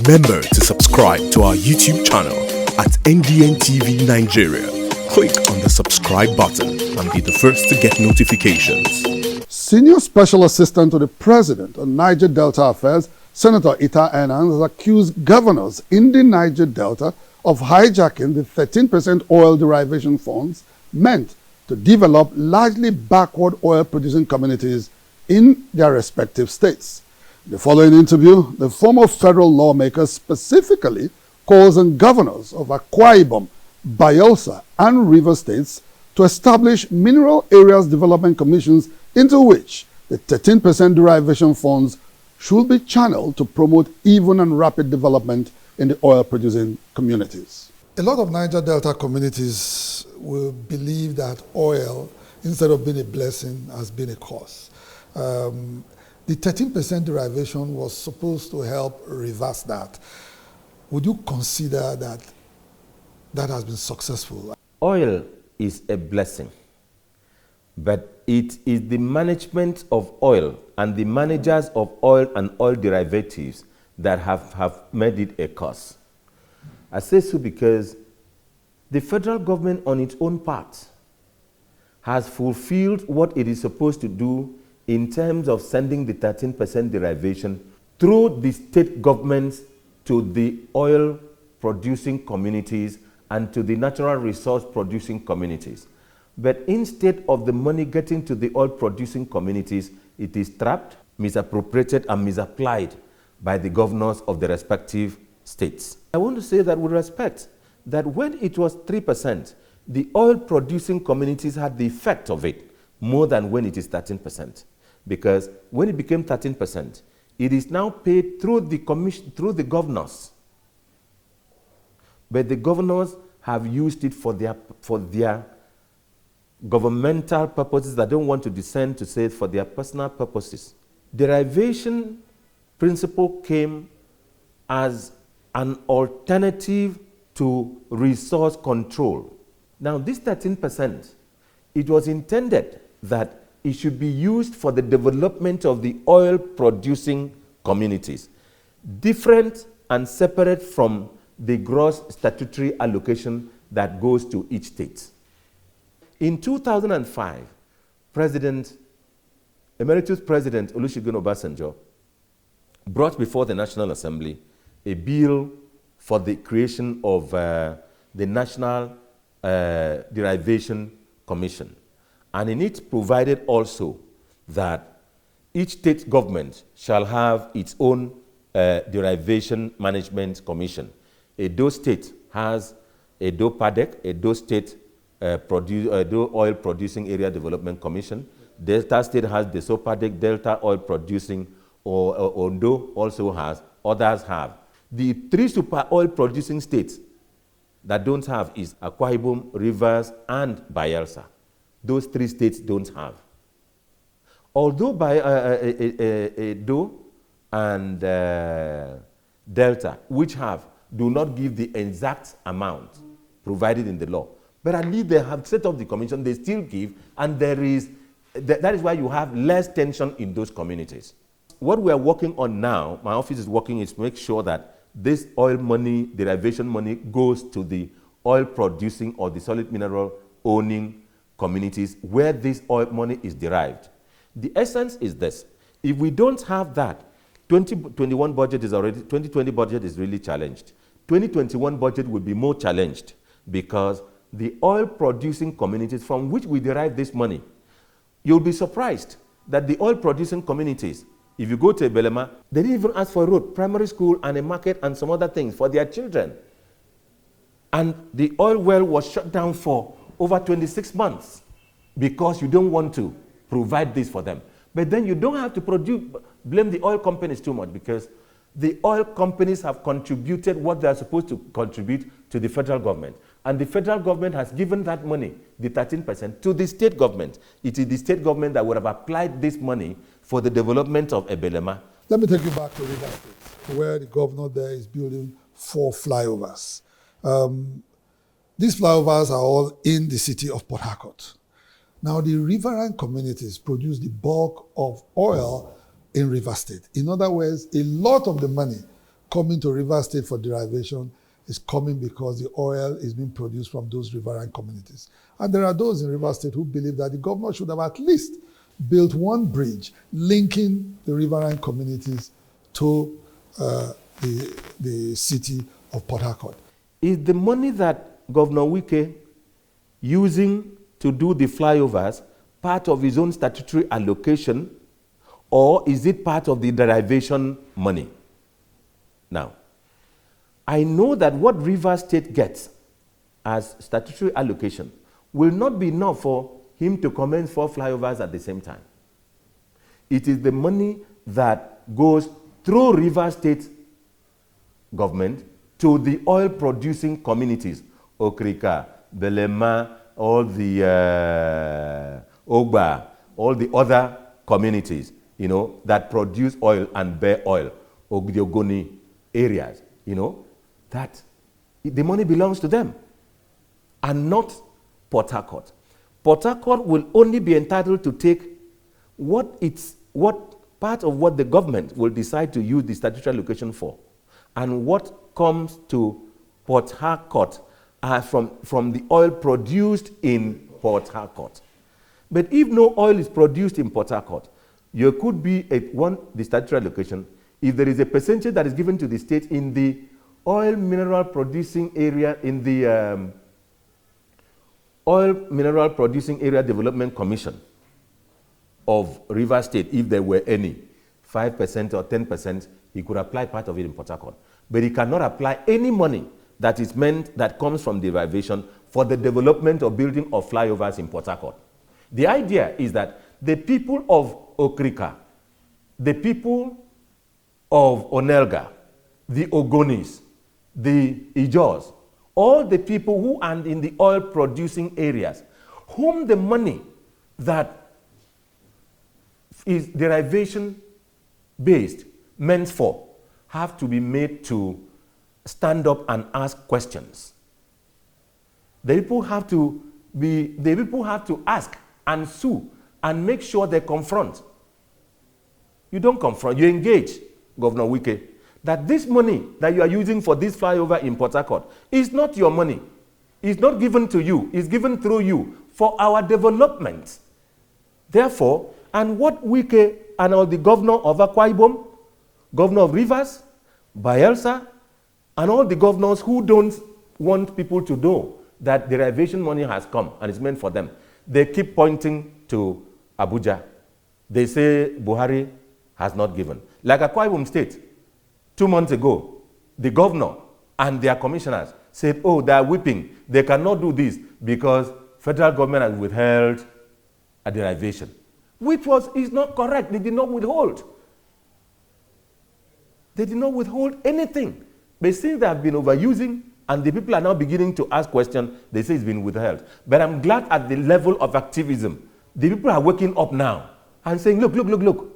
Remember to subscribe to our YouTube channel at NDN TV Nigeria. Click on the subscribe button and be the first to get notifications. Senior Special Assistant to the President on Niger Delta Affairs, Senator Enang, has accused governors in the Niger Delta of hijacking the 13% oil derivation funds meant to develop largely backward oil-producing communities in their respective states. In the following interview, the former federal lawmaker specifically calls on governors of Akwa Ibom, Bayelsa, and Rivers states to establish mineral areas development commissions into which the 13% derivation funds should be channeled to promote even and rapid development in the oil-producing communities. A lot of Niger Delta communities will believe that oil, instead of being a blessing, has been a curse. The 13% derivation was supposed to help reverse that. Would you consider that that has been successful? Oil is a blessing, but it is the management of oil and the managers of oil and oil derivatives that have made it a curse. I say so because the federal government on its own part has fulfilled what it is supposed to do in terms of sending the 13% derivation through the state governments to the oil-producing communities and to the natural resource-producing communities. But instead of the money getting to the oil-producing communities, it is trapped, misappropriated, and misapplied by the governors of the respective states. I want to say that with respect, that when it was 3%, the oil-producing communities had the effect of it more than when it is 13%. Because when it became 13%, it is now paid through the commission, through the governors. But the governors have used it for their governmental purposes. They don't want to descend to say it for their personal purposes. Derivation principle came as an alternative to resource control. Now, this 13%, it was intended that it should be used for the development of the oil-producing communities, different and separate from the gross statutory allocation that goes to each state. In 2005, Emeritus President Olusegun Obasanjo brought before the National Assembly a bill for the creation of the National Derivation Commission. And in it provided also that each state government shall have its own derivation management commission. Edo State has Edo PADEC, Edo State Edo Oil Producing Area Development Commission. Delta State has the SOPADEC, Delta Oil Producing, or Ondo also has, others have. The three super oil producing states that don't have is Akwa Ibom, Rivers, and Bayelsa. Those three states don't have. Although Edo and Delta, which have, do not give the exact amount provided in the law, but at least they have set up the commission, they still give, and that is why you have less tension in those communities. What we are working on now, my office is working, is to make sure that this oil money, derivation money, goes to the oil producing or the solid mineral owning communities where this oil money is derived. The essence is this: if we don't have that, 2021 budget is already, 2020 budget is really challenged. 2021 budget will be more challenged because the oil producing communities from which we derive this money, you'll be surprised that the oil producing communities, if you go to Belema, they didn't even ask for a road, primary school and a market and some other things for their children. And the oil well was shut down for over 26 months because you don't want to provide this for them. But then you don't have to blame the oil companies too much because the oil companies have contributed what they are supposed to contribute to the federal government. And the federal government has given that money, the 13%, to the state government. It is the state government that would have applied this money for the development of Ebelema. Let me take you back to Rivers State, where the governor there is building 4 flyovers. These flyovers are all in the city of Port Harcourt. Now, the riverine communities produce the bulk of oil in Rivers State. In other words, a lot of the money coming to River State for derivation is coming because the oil is being produced from those riverine communities. And there are those in River State who believe that the government should have at least built one bridge linking the riverine communities to the city of Port Harcourt. Is the money that Governor Wike using to do the flyovers part of his own statutory allocation, or is it part of the derivation money? Now, I know that what River State gets as statutory allocation will not be enough for him to commence 4 flyovers at the same time. It is the money that goes through River State government to the oil-producing communities, Okrika, Belema, all the Ogba, all the other communities, that produce oil and bear oil, Ogdiogoni areas, that the money belongs to them and not Port Harcourt. Port Harcourt will only be entitled to take what part of what the government will decide to use the statutory allocation for, and what comes to Port Harcourt from the oil produced in Port Harcourt. But if no oil is produced in Port Harcourt, there could be the statutory allocation if there is a percentage that is given to the state in the oil mineral producing area, in the Oil Mineral Producing Area Development Commission of River State, if there were any, 5% or 10%, he could apply part of it in Port Harcourt. But he cannot apply any money that comes from derivation for the development or building of flyovers in Port Harcourt. The idea is that the people of Okrika, the people of Onelga, the Ogonis, the Ijos, all the people who are in the oil-producing areas, whom the money that is derivation-based meant for, have to be made to stand up and ask questions. The people have to ask and sue and make sure they confront. You don't confront, you engage, Governor Wike, that this money that you are using for this flyover in Port Harcourt is not your money. It's not given to you. It's given through you for our development. Therefore, and what Wike and all the governor of Akwa Ibom, governor of Rivers, Bayelsa, and all the governors who don't want people to know that derivation money has come and it's meant for them, they keep pointing to Abuja. They say Buhari has not given. Like Akwa Ibom State, 2 months ago, the governor and their commissioners said, oh, they are weeping. They cannot do this because federal government has withheld a derivation, which is not correct. They did not withhold. They did not withhold anything. But since they have been overusing and the people are now beginning to ask questions, they say it's been withheld. But I'm glad at the level of activism, the people are waking up now and saying, look.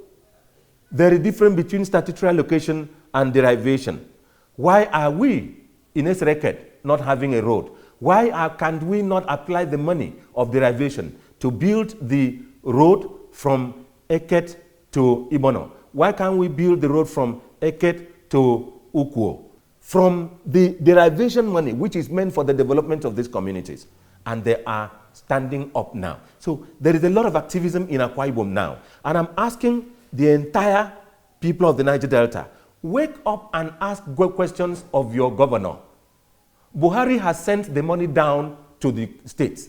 There is a difference between statutory allocation and derivation. Why are we in Esreket not having a road? Why can't we not apply the money of derivation to build the road from Eket to Ibono? Why can't we build the road from Eket to Ukwo? From the derivation money, which is meant for the development of these communities. And they are standing up now. So there is a lot of activism in Akwa Ibom now. And I'm asking the entire people of the Niger Delta, wake up and ask questions of your governor. Buhari has sent the money down to the states.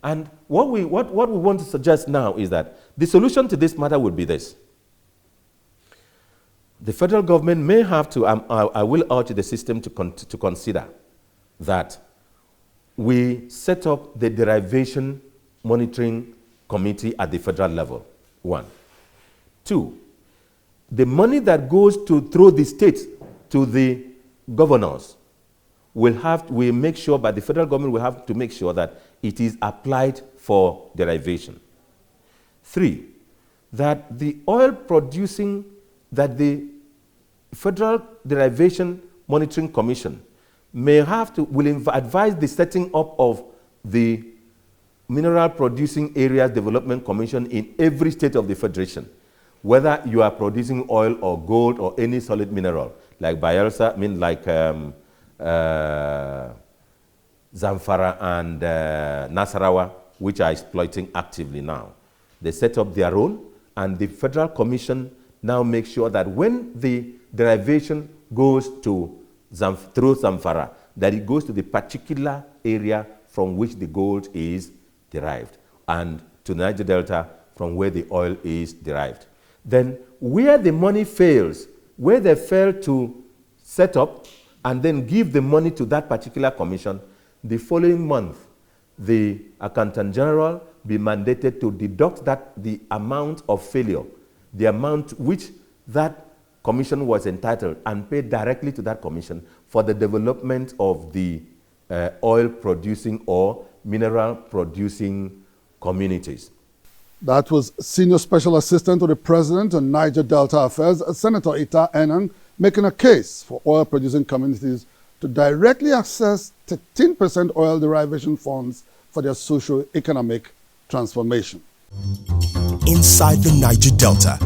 And what we want to suggest now is that the solution to this matter would be this. The federal government may have to, I will urge the system to consider that we set up the derivation monitoring committee at the federal level, 1. 2, the money that goes through the states to the governors we make sure, but the federal government will have to make sure that it is applied for derivation. 3, that the oil producing, that the Federal Derivation Monitoring Commission will advise the setting up of the Mineral Producing Areas Development Commission in every state of the Federation, whether you are producing oil or gold or any solid mineral, like Bayelsa, Zamfara and Nasarawa, which are exploiting actively now. They set up their own, and the Federal Commission now makes sure that when the derivation goes to through Zamfara, that it goes to the particular area from which the gold is derived, and to Niger Delta from where the oil is derived. Then where the money fails, where they fail to set up and then give the money to that particular commission, the following month, the Accountant General be mandated to deduct the amount of failure, the amount which that commission was entitled, and pay directly to that commission for the development of the oil-producing or mineral-producing communities. That was Senior Special Assistant to the President on Niger Delta Affairs, Senator Enang, making a case for oil-producing communities to directly access 13% oil derivation funds for their socio-economic transformation. Inside the Niger Delta,